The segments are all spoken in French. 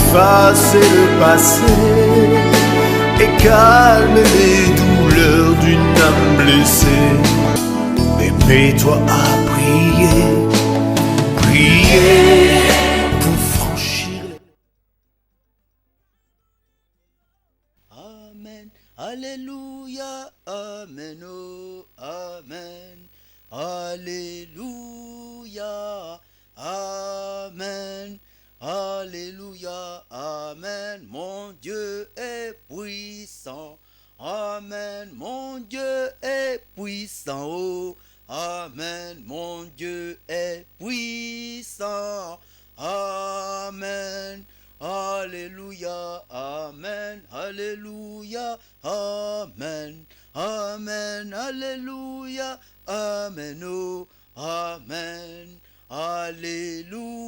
effacer le passé et calmer les douleurs d'une âme blessée. Mais mets-toi à prier, prier pour franchir les... Amen, alléluia, amen, oh, amen, alléluia, amen, alléluia, amen, mon Dieu est puissant, amen, mon Dieu est puissant, oh, amen, mon Dieu est puissant, amen. Alléluia, amen, alléluia, amen, amen, alléluia, amen, oh, amen, alléluia,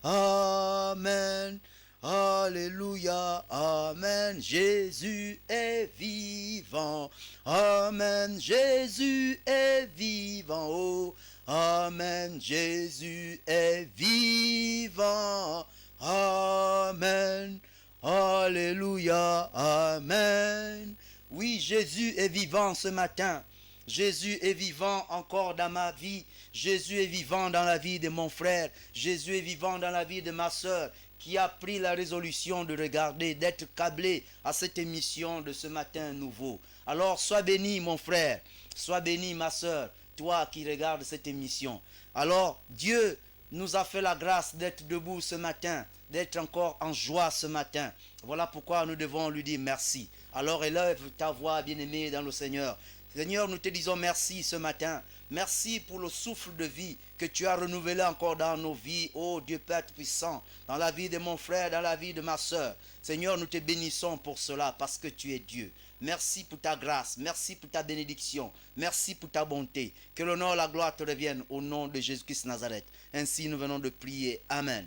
amen, alléluia, amen, Jésus est vivant, amen, Jésus est vivant, oh, amen, Jésus est vivant. Amen. Alléluia. Amen. Oui, Jésus est vivant ce matin. Jésus est vivant encore dans ma vie. Jésus est vivant dans la vie de mon frère. Jésus est vivant dans la vie de ma soeur qui a pris la résolution de regarder, d'être câblé à cette émission de ce matin nouveau. Alors, sois béni mon frère. Sois béni ma soeur, toi qui regardes cette émission. Alors, Dieu nous a fait la grâce d'être debout ce matin, d'être encore en joie ce matin. Voilà pourquoi nous devons lui dire merci. Alors élève ta voix, bien-aimé dans le Seigneur. Seigneur, nous te disons merci ce matin. Merci pour le souffle de vie que tu as renouvelé encore dans nos vies, ô Dieu Père puissant, dans la vie de mon frère, dans la vie de ma soeur. Seigneur, nous te bénissons pour cela, parce que tu es Dieu. Merci pour ta grâce, merci pour ta bénédiction, merci pour ta bonté. Que l'honneur et la gloire te reviennent au nom de Jésus-Christ Nazareth. Ainsi nous venons de prier. Amen.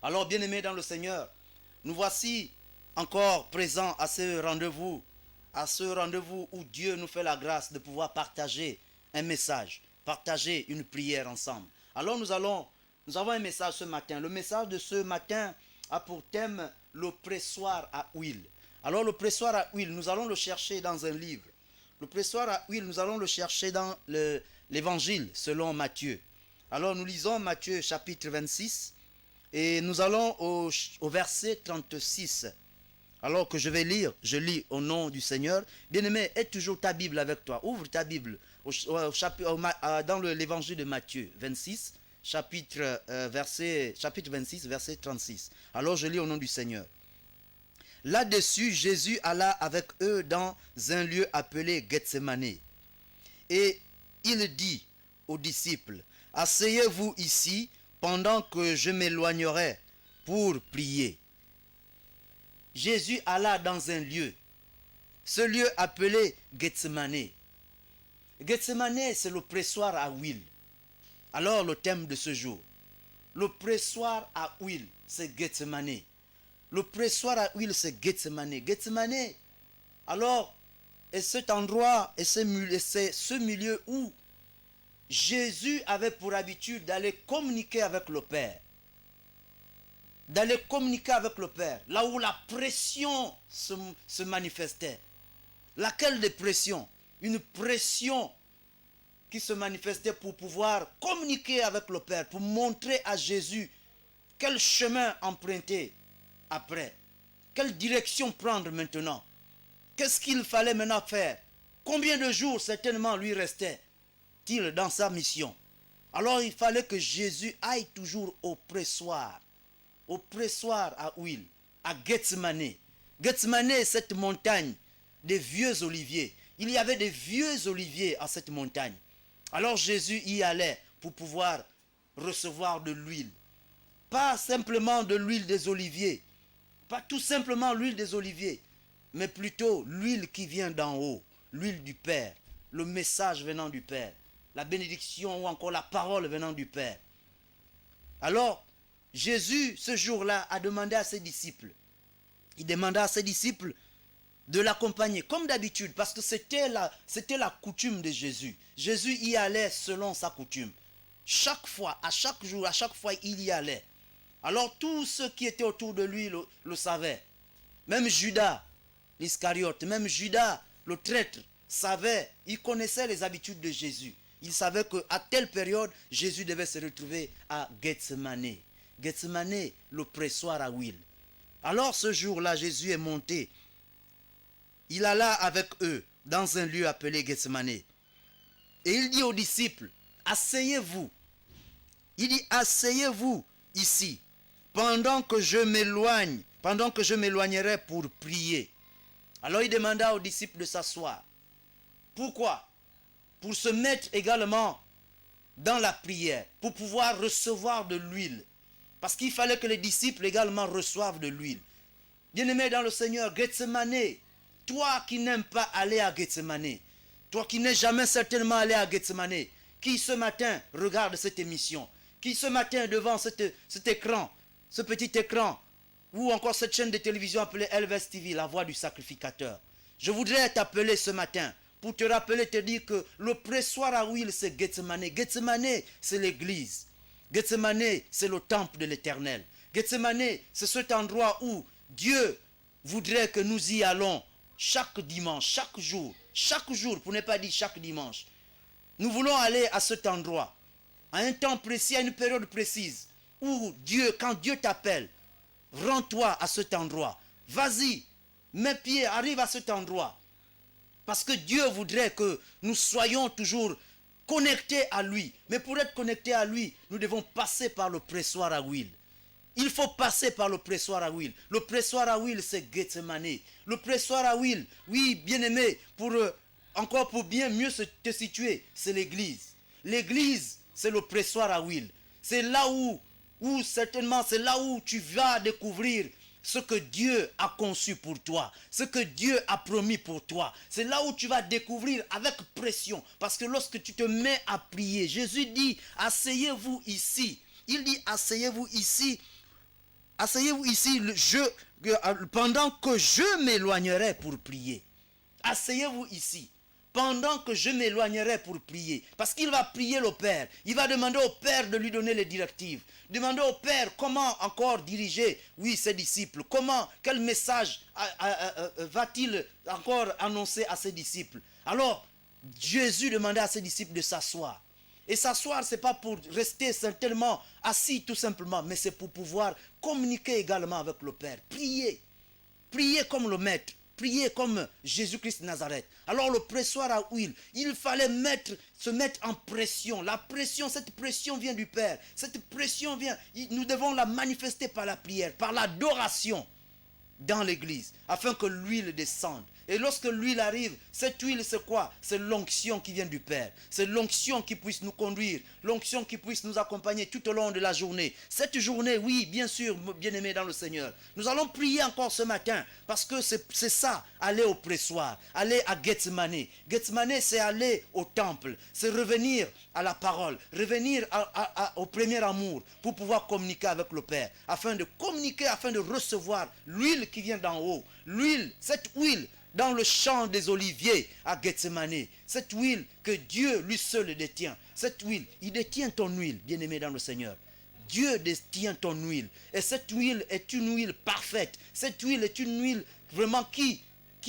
Alors, bien-aimés dans le Seigneur, nous voici encore présents à ce rendez-vous où Dieu nous fait la grâce de pouvoir partager un message, partager une prière ensemble. Alors nous avons un message ce matin. Le message de ce matin a pour thème le pressoir à huile. Alors le pressoir à huile, nous allons le chercher dans un livre. Le pressoir à huile, nous allons le chercher dans l'évangile selon Matthieu. Alors nous lisons Matthieu chapitre 26 et nous allons au verset 36. Alors que je vais lire, je lis au nom du Seigneur. Bien-aimé, aie toujours ta Bible avec toi. Ouvre ta Bible dans l'évangile de Matthieu 26, chapitre 26, verset 36. Alors je lis au nom du Seigneur. Là-dessus, Jésus alla avec eux dans un lieu appelé Gethsémane. Et il dit aux disciples, « Asseyez-vous ici pendant que je m'éloignerai pour prier. » Jésus alla dans un lieu. Ce lieu appelé Gethsémane. Gethsémane, c'est le pressoir à huile. Alors le thème de ce jour. Le pressoir à huile, c'est Gethsémane. Le pressoir à huile, c'est Gethsémane. Gethsémane, alors, est cet endroit, et c'est ce milieu où Jésus avait pour habitude d'aller communiquer avec le Père. D'aller communiquer avec le Père, là où la pression se manifestait. Laquelle des pressions? Une pression qui se manifestait pour pouvoir communiquer avec le Père, pour montrer à Jésus quel chemin emprunter après, quelle direction prendre maintenant, qu'est-ce qu'il fallait maintenant faire, combien de jours certainement lui restait-il dans sa mission. Alors il fallait que Jésus aille toujours au pressoir à huile, à Gethsémane. Gethsémane est cette montagne des vieux oliviers. Il y avait des vieux oliviers à cette montagne. Alors Jésus y allait pour pouvoir recevoir de l'huile. Pas simplement de l'huile des oliviers, pas tout simplement l'huile des oliviers, mais plutôt l'huile qui vient d'en haut, l'huile du Père, le message venant du Père, la bénédiction ou encore la parole venant du Père. Alors, Jésus, ce jour-là, a demandé à ses disciples, il demanda à ses disciples de l'accompagner, comme d'habitude, parce que c'était la coutume de Jésus. Jésus y allait selon sa coutume. Chaque fois, à chaque jour, à chaque fois, il y allait. Alors tous ceux qui étaient autour de lui le savaient. Même Judas l'Iscariote, même Judas le traître savait, il connaissait les habitudes de Jésus. Il savait qu'à telle période, Jésus devait se retrouver à Gethsemane. Gethsemane, le pressoir à huile. Alors ce jour-là, Jésus est monté. Il alla avec eux dans un lieu appelé Gethsemane. Et il dit aux disciples, asseyez-vous. Il dit, asseyez-vous ici, pendant que je m'éloignerai pour prier. Alors il demanda aux disciples de s'asseoir. Pourquoi? Pour se mettre également dans la prière, pour pouvoir recevoir de l'huile. Parce qu'il fallait que les disciples également reçoivent de l'huile. Bien-aimé dans le Seigneur, Gethsemane, toi qui n'aimes pas aller à Gethsemane, toi qui n'es jamais certainement allé à Gethsemane, qui ce matin regarde cette émission, qui ce matin devant cet écran, ce petit écran, ou encore cette chaîne de télévision appelée Elves TV, la voix du sacrificateur. Je voudrais t'appeler ce matin pour te rappeler, te dire que le pressoir à huile, c'est Gethsemane. Gethsemane, c'est l'église. Gethsemane, c'est le temple de l'Éternel. Gethsemane, c'est cet endroit où Dieu voudrait que nous y allons chaque dimanche, chaque jour, pour ne pas dire chaque dimanche. Nous voulons aller à cet endroit, à un temps précis, à une période précise, où Dieu, quand Dieu t'appelle, rends-toi à cet endroit. Vas-y, mets pied, arrive à cet endroit. Parce que Dieu voudrait que nous soyons toujours connectés à lui. Mais pour être connectés à lui, nous devons passer par le pressoir à huile. Il faut passer par le pressoir à huile. Le pressoir à huile, c'est Gethsemane. Le pressoir à huile, oui, bien-aimé, pour bien mieux te situer, c'est l'église. L'église, c'est le pressoir à huile. C'est là où certainement, c'est là où tu vas découvrir ce que Dieu a conçu pour toi, ce que Dieu a promis pour toi. C'est là où tu vas découvrir avec pression. Parce que lorsque tu te mets à prier, Jésus dit, asseyez-vous ici. Il dit, asseyez-vous ici. Asseyez-vous ici pendant que je m'éloignerai pour prier. Asseyez-vous ici pendant que je m'éloignerai pour prier. Parce qu'il va prier le Père. Il va demander au Père de lui donner les directives. Demander au Père comment encore diriger, ses disciples. Quel message va-t-il encore annoncer à ses disciples? Alors, Jésus demandait à ses disciples de s'asseoir. Et s'asseoir, ce n'est pas pour rester certainement assis tout simplement, mais c'est pour pouvoir communiquer également avec le Père. Prier. Prier comme le Maître. Prier comme Jésus-Christ de Nazareth. Alors le pressoir à huile, il fallait se mettre en pression. La pression, cette pression vient du Père. Cette pression vient, nous devons la manifester par la prière, par l'adoration dans l'église, afin que l'huile descende. Et lorsque l'huile arrive, cette huile c'est quoi? C'est l'onction qui vient du Père. C'est l'onction qui puisse nous conduire, l'onction qui puisse nous accompagner tout au long de la journée. Cette journée, oui, bien sûr, bien-aimés dans le Seigneur. Nous allons prier encore ce matin, parce que c'est ça, aller au pressoir, aller à Gethsemane. Gethsemane, c'est aller au temple, c'est revenir à la parole, revenir au premier amour, pour pouvoir communiquer avec le Père, afin de communiquer, afin de recevoir l'huile qui vient d'en haut. L'huile, cette huile, dans le champ des oliviers à Gethsemane. Cette huile que Dieu lui seul détient. Cette huile, il détient ton huile, bien-aimé dans le Seigneur. Dieu détient ton huile. Et cette huile est une huile parfaite. Cette huile est une huile vraiment qui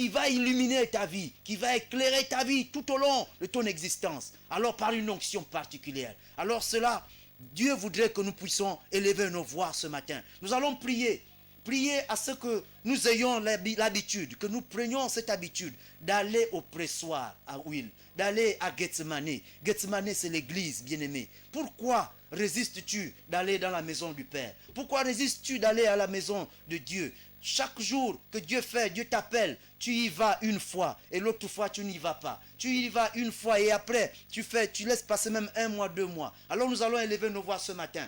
va illuminer ta vie, qui va éclairer ta vie tout au long de ton existence. Alors par une onction particulière. Alors cela, Dieu voudrait que nous puissions élever nos voix ce matin. Nous allons prier. Priez à ce que nous ayons l'habitude, que nous prenions cette habitude d'aller au pressoir à huile, d'aller à Gethsemane. Gethsemane, c'est l'église, bien-aimé. Pourquoi résistes-tu d'aller dans la maison du Père? Pourquoi résistes-tu d'aller à la maison de Dieu? Chaque jour que Dieu fait, Dieu t'appelle, tu y vas une fois et l'autre fois tu n'y vas pas. Tu y vas une fois et après tu laisses passer même 1 mois, 2 mois. Alors nous allons élever nos voix ce matin.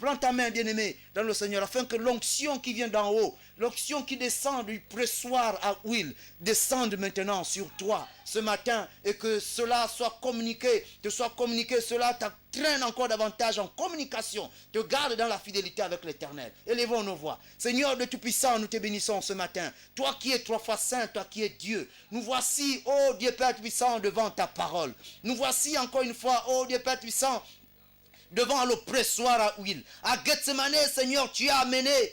Prends ta main, bien-aimé, dans le Seigneur, afin que l'onction qui vient d'en haut, l'onction qui descend du pressoir à huile, descende maintenant sur toi ce matin et que cela soit communiqué, cela t'entraîne encore davantage en communication, te garde dans la fidélité avec l'Éternel. Élevons nos voix. Seigneur de Tout-Puissant, nous te bénissons ce matin. Toi qui es 3 fois saint, toi qui es Dieu, nous voici, ô Dieu Père Puissant, devant ta parole. Nous voici encore une fois, ô Dieu Père Puissant, devant le pressoir à huile. À Gethsemane, Seigneur, tu as amené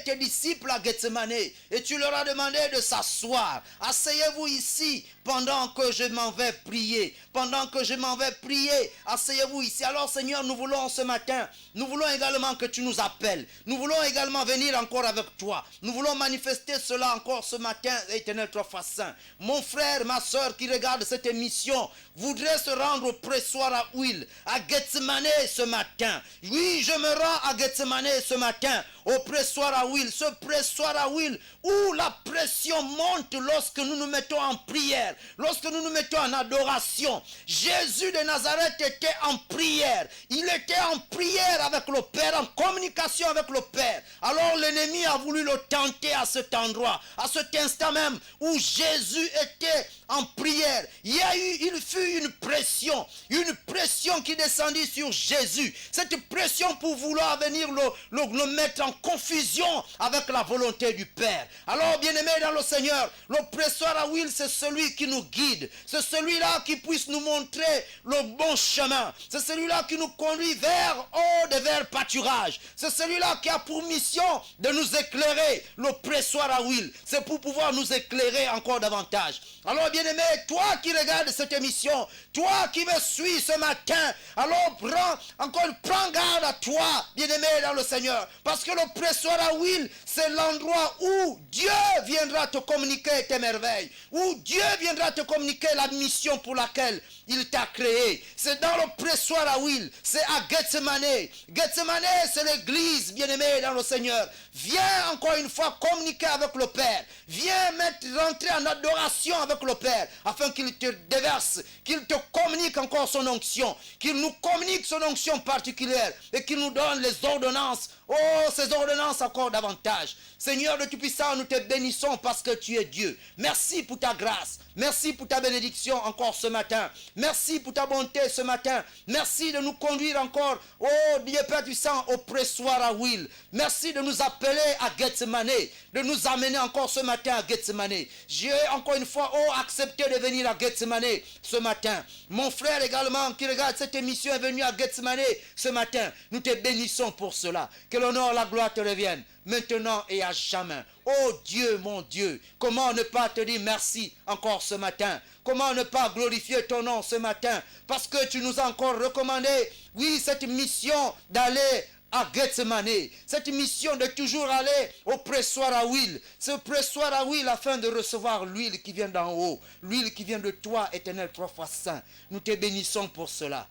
tes disciples à Gethsemane et tu leur as demandé de s'asseoir. Asseyez-vous ici pendant que je m'en vais prier. Pendant que je m'en vais prier, asseyez-vous ici. Alors Seigneur, nous voulons ce matin, nous voulons également que tu nous appelles. Nous voulons également venir encore avec toi. Nous voulons manifester cela encore ce matin, éternel trois fois saint. Mon frère, ma soeur qui regarde cette émission, voudrait se rendre au pressoir à huile, à Gethsemane ce matin. Oui, je me rends à Gethsemane ce matin, au pressoir à huile. Ce pressoir à huile où la pression monte lorsque nous nous mettons en prière, lorsque nous nous mettons en adoration. Jésus de Nazareth était en prière. Il était en prière avec le Père, en communication avec le Père. Alors l'ennemi a voulu le tenter à cet endroit, à cet instant même où Jésus était en prière. Il fut une pression qui descendit sur Jésus. Cette pression pour vouloir venir le mettre en confusion avec la volonté du Père. Alors, bien-aimés dans le Seigneur, le pressoir à huile, c'est celui qui nous guide. C'est celui-là qui puisse nous montrer le bon chemin. C'est celui-là qui nous conduit vers des verts pâturages. C'est celui-là qui a pour mission de nous éclairer. Le pressoir à huile, c'est pour pouvoir nous éclairer encore davantage. Alors, bien-aimé, toi qui regardes cette émission, toi qui me suis ce matin, alors prends garde à toi, bien-aimé dans le Seigneur. Parce que le pressoir à huile, c'est l'endroit où Dieu viendra te communiquer tes merveilles, où Dieu viendra te communiquer la mission pour laquelle il t'a créé. C'est dans le pressoir à huile, c'est à Gethsemane. Gethsemane, c'est l'église, bien-aimé dans le Seigneur. Viens encore une fois communiquer avec le Père. Viens rentrer en adoration avec le Père, afin qu'il te déverse, qu'il te communique encore son onction, qu'il nous communique son onction particulière et qu'il nous donne les ordonnances. Oh, ces ordonnances encore davantage. Seigneur de Tout-Puissant, nous te bénissons parce que tu es Dieu. Merci pour ta grâce. Merci pour ta bénédiction encore ce matin. Merci pour ta bonté ce matin. Merci de nous conduire encore, oh Dieu Père Puissant, au pressoir à huile. Merci de nous appeler à Gethsemane, de nous amener encore ce matin à Gethsemane. J'ai encore une fois accepté de venir à Gethsemane ce matin. Mon frère également qui regarde cette émission est venu à Gethsemane ce matin. Nous te bénissons pour cela. Que l'honneur, la gloire te reviennent maintenant et à jamais. Oh Dieu, mon Dieu, comment ne pas te dire merci encore ce matin? Comment ne pas glorifier ton nom ce matin? Parce que tu nous as encore recommandé, oui, cette mission d'aller à Gethsemane, cette mission de toujours aller au pressoir à huile, ce pressoir à huile afin de recevoir l'huile qui vient d'en haut, l'huile qui vient de toi, éternel trois fois saint. Nous te bénissons pour cela.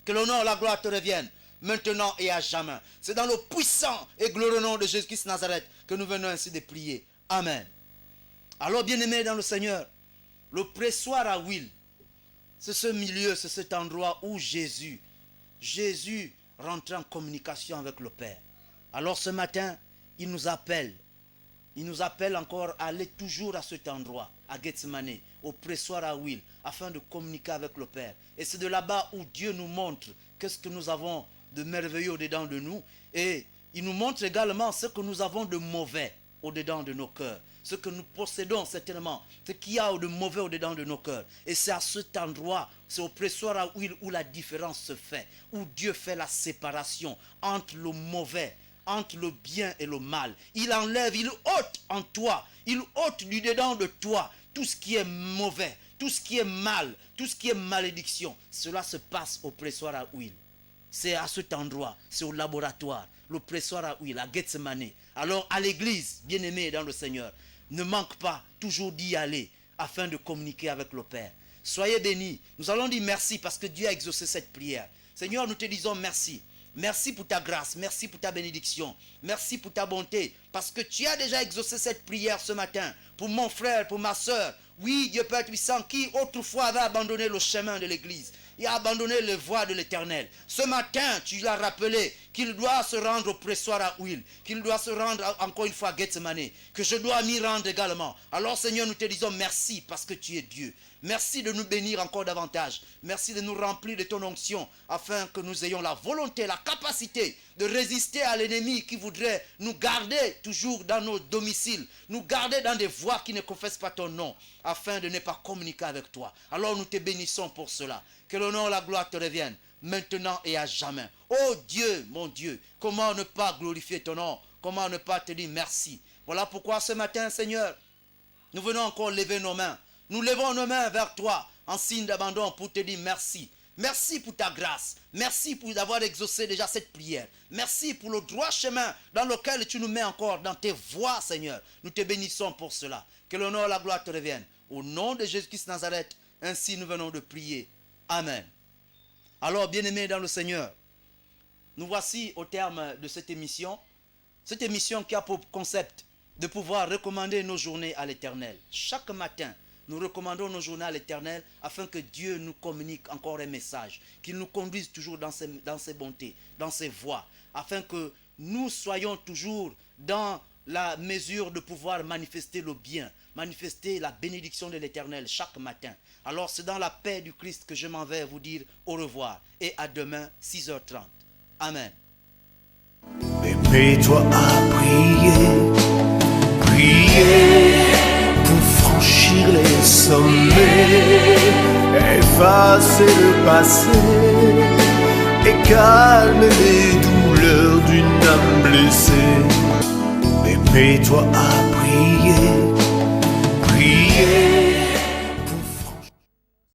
Que l'honneur, la gloire te reviennent maintenant et à jamais. C'est dans le puissant et glorieux nom de Jésus-Christ Nazareth que nous venons ainsi de prier. Amen. Alors, bien-aimés dans le Seigneur, le pressoir à huile, c'est ce milieu, c'est cet endroit où Jésus rentre en communication avec le Père. Alors ce matin, il nous appelle encore à aller toujours à cet endroit, à Gethsemane, au pressoir à huile, afin de communiquer avec le Père. Et c'est de là-bas où Dieu nous montre qu'est-ce que nous avons de merveilleux au-dedans de nous. Et il nous montre également ce que nous avons de mauvais au-dedans de nos cœurs. Ce que nous possédons certainement, ce qu'il y a de mauvais au-dedans de nos cœurs. Et c'est à cet endroit, c'est au pressoir à huile où la différence se fait, où Dieu fait la séparation entre le mauvais, entre le bien et le mal. Il enlève, il ôte en toi, il ôte du dedans de toi tout ce qui est mauvais, tout ce qui est mal, tout ce qui est malédiction. Cela se passe au pressoir à huile. C'est à cet endroit, c'est au laboratoire, le pressoir à huile, à Gethsemane. Alors à l'église, bien-aimés dans le Seigneur, ne manque pas toujours d'y aller afin de communiquer avec le Père. Soyez bénis. Nous allons dire merci parce que Dieu a exaucé cette prière. Seigneur, nous te disons merci. Merci pour ta grâce, merci pour ta bénédiction, merci pour ta bonté, parce que tu as déjà exaucé cette prière ce matin, pour mon frère, pour ma soeur. Oui, Dieu Père Puissant, qui autrefois avait abandonné le chemin de l'église, et a abandonné les voies de l'Éternel. Ce matin, tu l'as rappelé qu'il doit se rendre au pressoir à huile, qu'il doit se rendre encore une fois à Gethsemane, que je dois m'y rendre également. Alors Seigneur, nous te disons merci parce que tu es Dieu. Merci de nous bénir encore davantage. Merci de nous remplir de ton onction afin que nous ayons la volonté, la capacité de résister à l'ennemi qui voudrait nous garder toujours dans nos domiciles, nous garder dans des voies qui ne confessent pas ton nom, afin de ne pas communiquer avec toi. Alors nous te bénissons pour cela. Que l'honneur et la gloire te reviennent maintenant et à jamais. Oh Dieu, mon Dieu, comment ne pas glorifier ton nom? Comment ne pas te dire merci? Voilà pourquoi ce matin, Seigneur, nous venons encore lever nos mains. Nous levons nos mains vers toi en signe d'abandon pour te dire merci. Merci pour ta grâce. Merci pour avoir exaucé déjà cette prière. Merci pour le droit chemin dans lequel tu nous mets encore dans tes voies, Seigneur. Nous te bénissons pour cela. Que l'honneur et la gloire te reviennent. Au nom de Jésus-Christ Nazareth, ainsi nous venons de prier. Amen. Alors, bien-aimés dans le Seigneur, nous voici au terme de cette émission. Cette émission qui a pour concept de pouvoir recommander nos journées à l'Éternel. Chaque matin, nous recommandons nos journées à l'Éternel afin que Dieu nous communique encore un message, qu'il nous conduise toujours dans ses bontés, dans ses voies, afin que nous soyons toujours dans la mesure de pouvoir manifester le bien, manifester la bénédiction de l'Éternel chaque matin. Alors c'est dans la paix du Christ que je m'en vais vous dire au revoir et à demain 6h30. Amen. Mets-toi à prier, prier pour franchir les sommets, effacer le passé et calmer les douleurs d'une âme blessée. Mets-toi à prier,